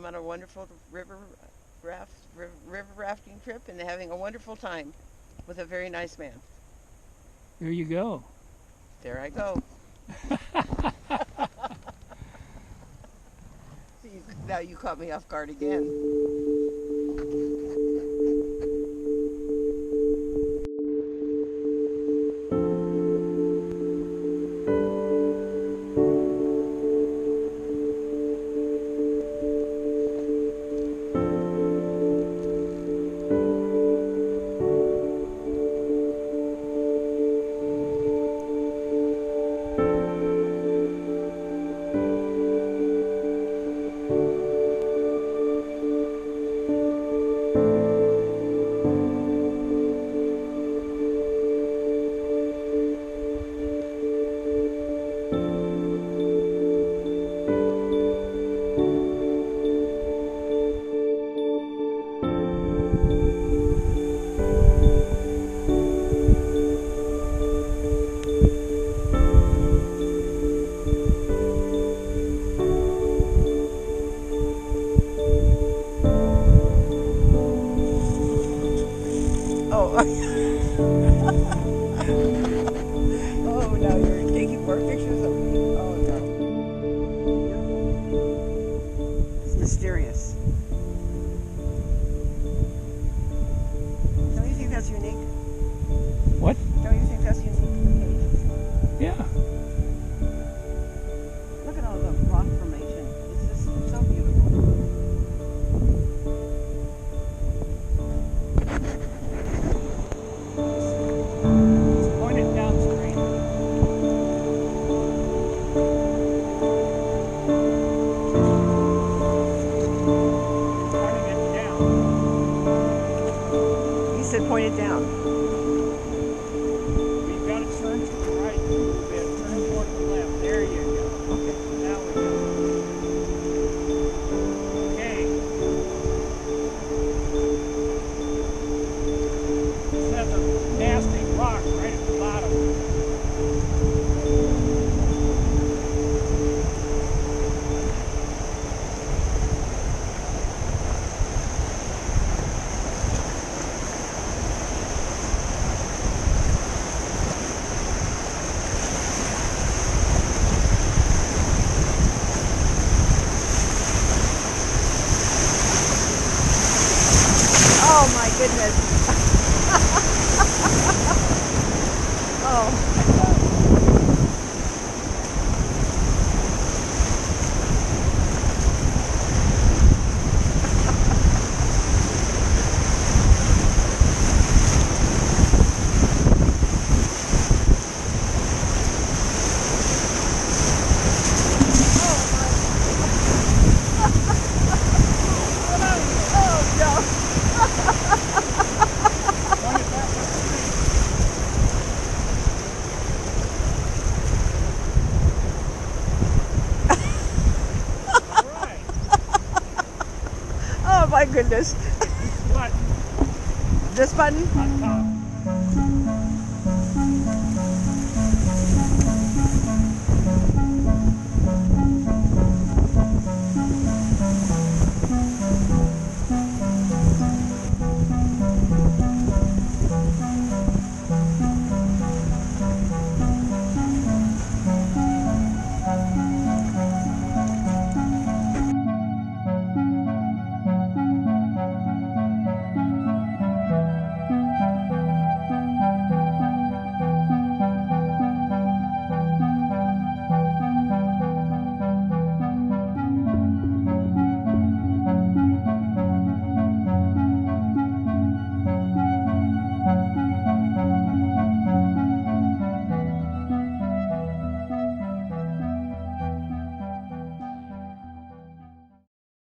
I'm on a wonderful river rafting trip and having a wonderful time with a very nice man. There you go. There I go. Now you caught me off guard again. Oh, oh no, you're taking more pictures of me. Oh no. It's mysterious. Don't you think that's unique? What? Don't you think that's unique to the page? Yeah. Look at all the rock formation. It's just so beautiful. Point it downstream. Pointing it down. You said point it down. We've got to turn to the right a little bit. Turn more to the left. There you go. Okay. Now we go. Okay. This has a nasty rock right at the bottom. Oh my goodness. Oh. Oh no. Point it back upstream. All right. Oh my goodness. Button This button? on top.